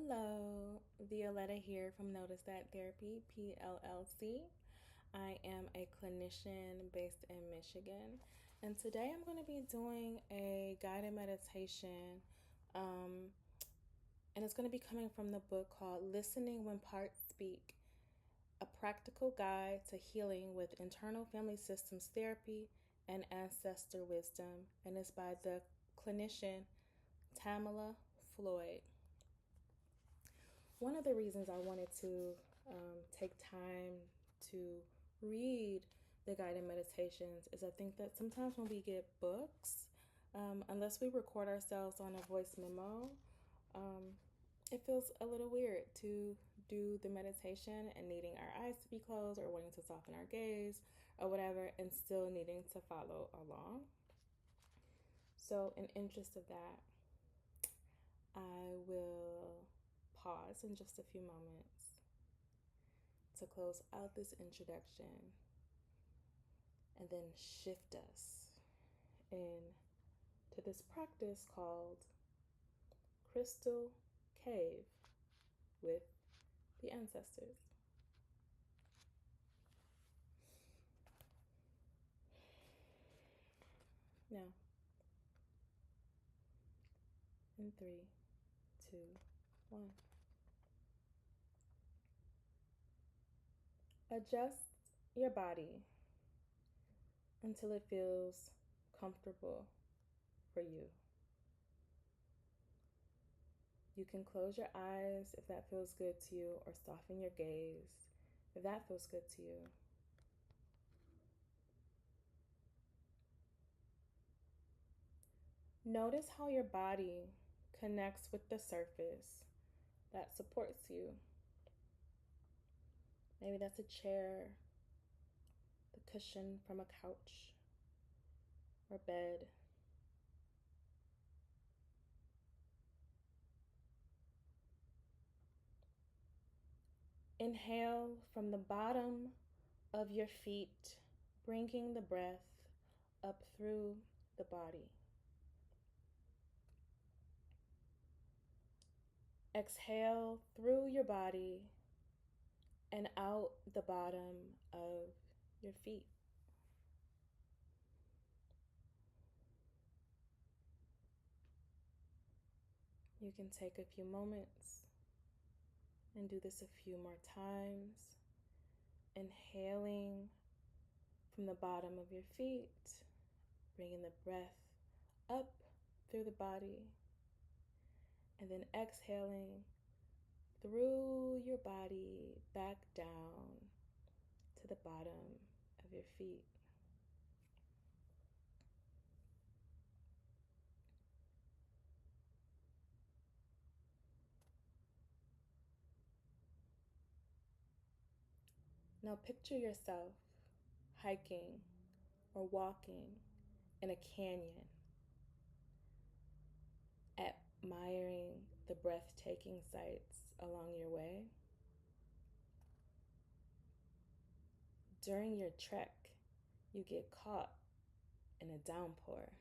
Hello, Violeta here from Notice That Therapy, PLLC. I am a clinician based in Michigan, and today I'm going to be doing a guided meditation, and it's going to be coming from the book called Listening When Parts Speak, a practical guide to healing with internal family systems therapy and ancestor wisdom, and it's by the clinician Tamala Floyd. One of the reasons I wanted to take time to read the guided meditations is I think that sometimes when we get books, unless we record ourselves on a voice memo, it feels a little weird to do the meditation and needing our eyes to be closed or wanting to soften our gaze or whatever and still needing to follow along. So in interest of that, I will pause in just a few moments to close out this introduction and then shift us into this practice called Crystal Cave with the ancestors. Now, in 3, 2, 1. Adjust your body until it feels comfortable for you. You can close your eyes if that feels good to you, or soften your gaze if that feels good to you. Notice how your body connects with the surface that supports you. Maybe that's a chair, the cushion from a couch or bed. Inhale from the bottom of your feet, bringing the breath up through the body. Exhale through your body and out the bottom of your feet. You can take a few moments and do this a few more times. Inhaling from the bottom of your feet, bringing the breath up through the body, and then exhaling through your body back down to the bottom of your feet. Now picture yourself hiking or walking in a canyon, admiring the breathtaking sights along your way. During your trek, you get caught in a downpour.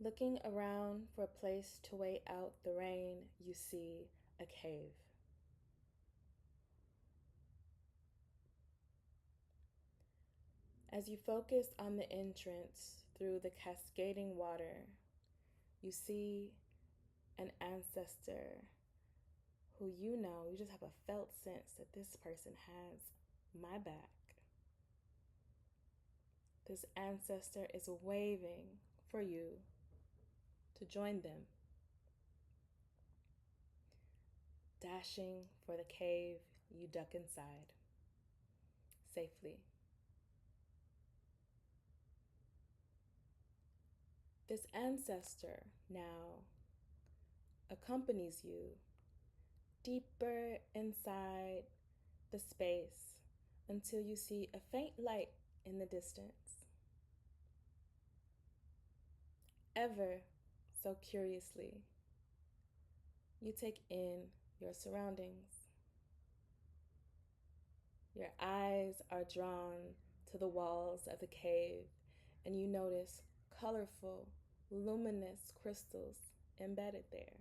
Looking around for a place to wait out the rain, you see a cave. As you focus on the entrance through the cascading water, you see an ancestor who you just have a felt sense that this person has my back. This ancestor is waving for you to join them. Dashing for the cave, you duck inside safely. This ancestor now accompanies you deeper inside the space until you see a faint light in the distance. Ever so curiously, you take in your surroundings. Your eyes are drawn to the walls of the cave, and you notice colorful, luminous crystals embedded there.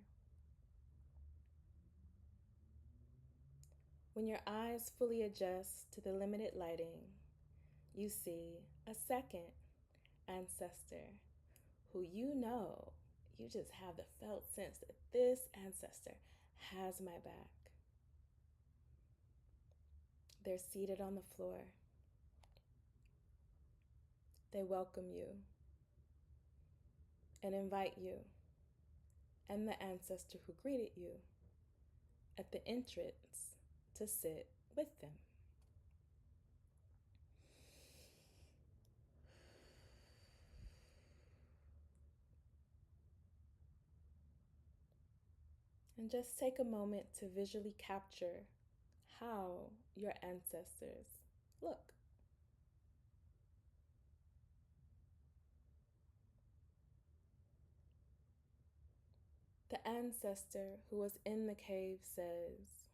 When your eyes fully adjust to the limited lighting, you see a second ancestor who you just have the felt sense that this ancestor has my back. They're seated on the floor. They welcome you and invite you and the ancestor who greeted you at the entrance to sit with them. And just take a moment to visually capture how your ancestors look. The ancestor who was in the cave says,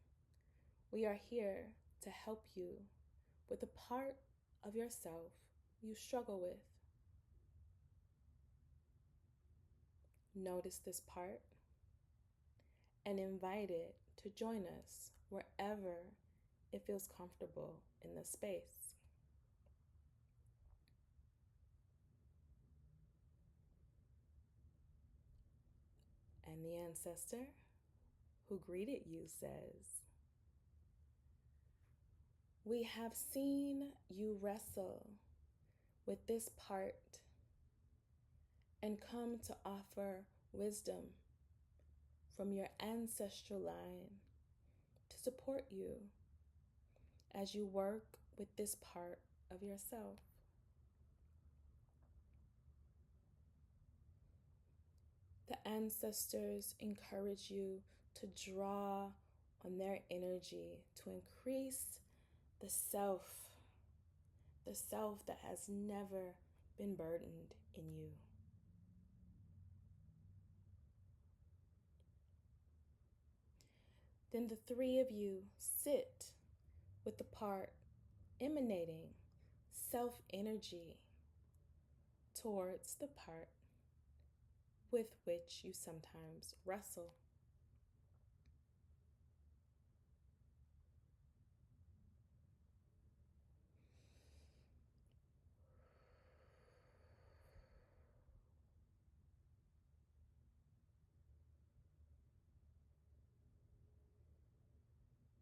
"We are here to help you with the part of yourself you struggle with. Notice this part and invite it to join us wherever it feels comfortable in the space." And the ancestor who greeted you says, "We have seen you wrestle with this part and come to offer wisdom from your ancestral line to support you as you work with this part of yourself." The ancestors encourage you to draw on their energy to increase the self that has never been burdened in you. Then the three of you sit with the part emanating self energy towards the part with which you sometimes wrestle.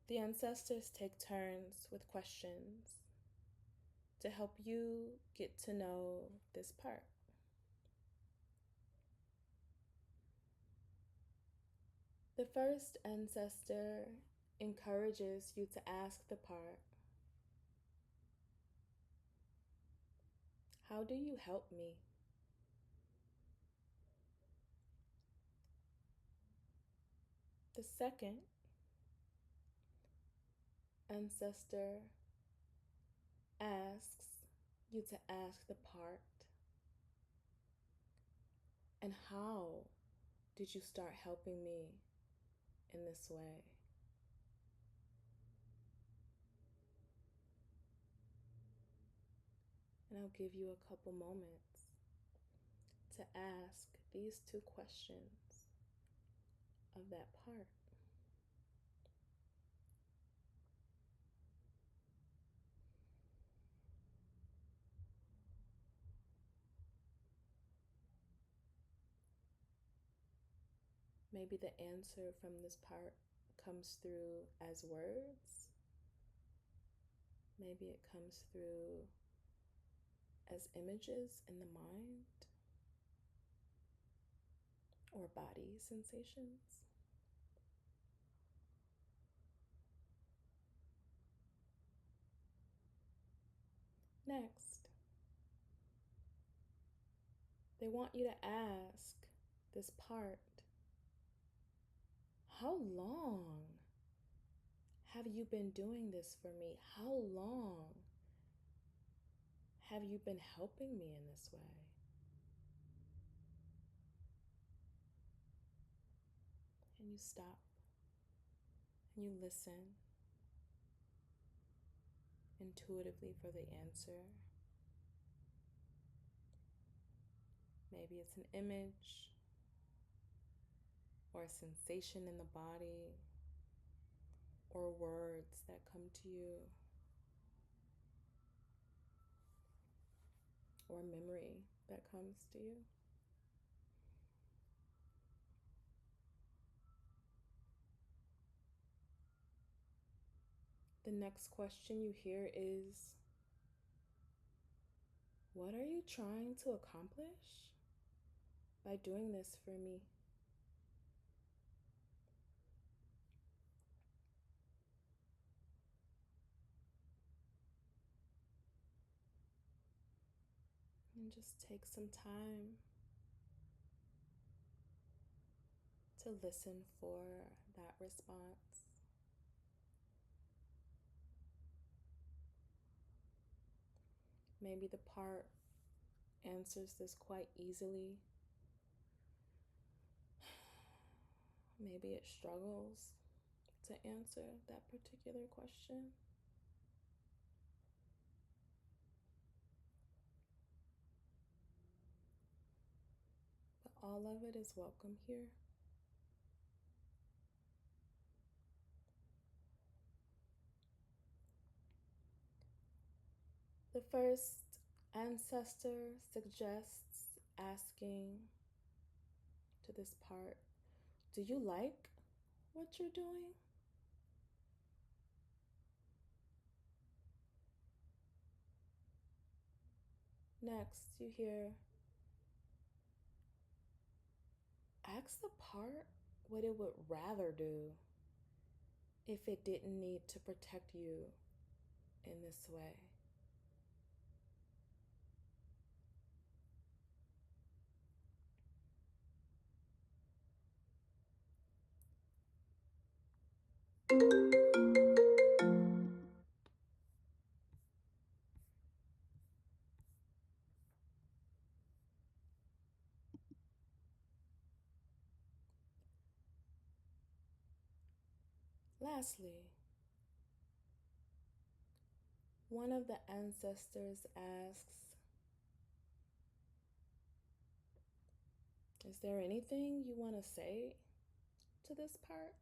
The ancestors take turns with questions to help you get to know this part. The first ancestor encourages you to ask the part, "How do you help me?" The second ancestor asks you to ask the part, "And how did you start helping me in this way?" And I'll give you a couple moments to ask these two questions of that part. Maybe the answer from this part comes through as words. Maybe it comes through as images in the mind or body sensations. Next, they want you to ask this part, "How long have you been doing this for me? How long have you been helping me in this way?" And you stop and you listen intuitively for the answer. Maybe it's an image, or a sensation in the body or words that come to you or memory that comes to you. The next question you hear is, what are you trying to accomplish by doing this for me? And just take some time to listen for that response. Maybe the part answers this quite easily. Maybe it struggles to answer that particular question. But all of it is welcome here. The first ancestor suggests asking to this part, do you like what you're doing? Next, you hear, ask the part what it would rather do if it didn't need to protect you in this way. Lastly, one of the ancestors asks, is there anything you want to say to this part?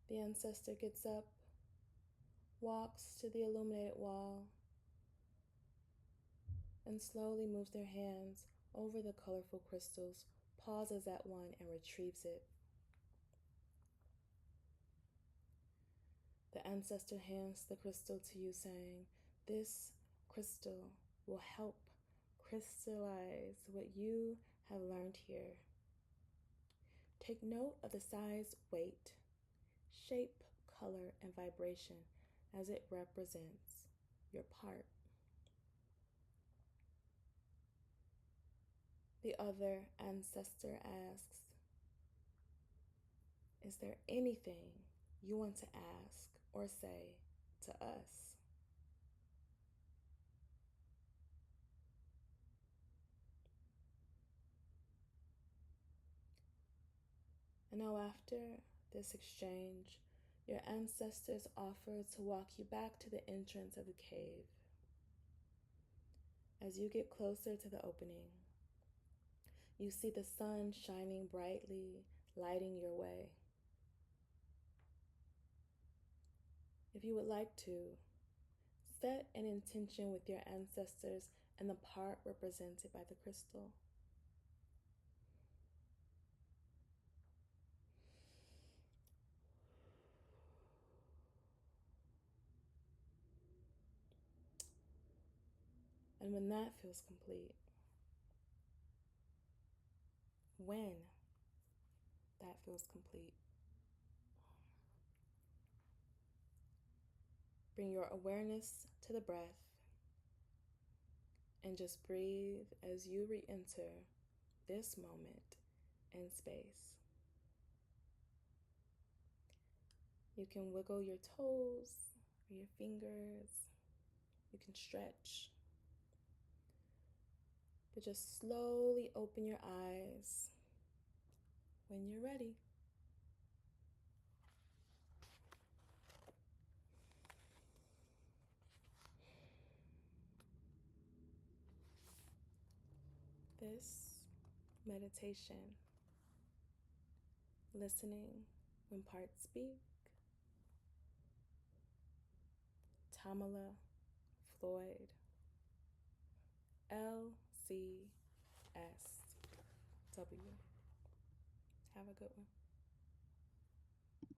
The ancestor gets up, walks to the illuminated wall, and slowly moves their hands over the colorful crystals, pauses at one, and retrieves it. The ancestor hands the crystal to you, saying, this crystal will help crystallize what you have learned here. Take note of the size, weight, shape, color, and vibration as it represents your part. The other ancestor asks, is there anything you want to ask or say to us? And now after this exchange, your ancestors offer to walk you back to the entrance of the cave. As you get closer to the opening, you see the sun shining brightly, lighting your way. If you would like to, set an intention with your ancestors and the part represented by the crystal. And when that feels complete, when that feels complete, bring your awareness to the breath and just breathe as you re-enter this moment in space. You can wiggle your toes or your fingers. You can stretch. But just slowly open your eyes when you're ready. this meditation, listening when parts speak, Tamala Floyd LCSW. Have a good one.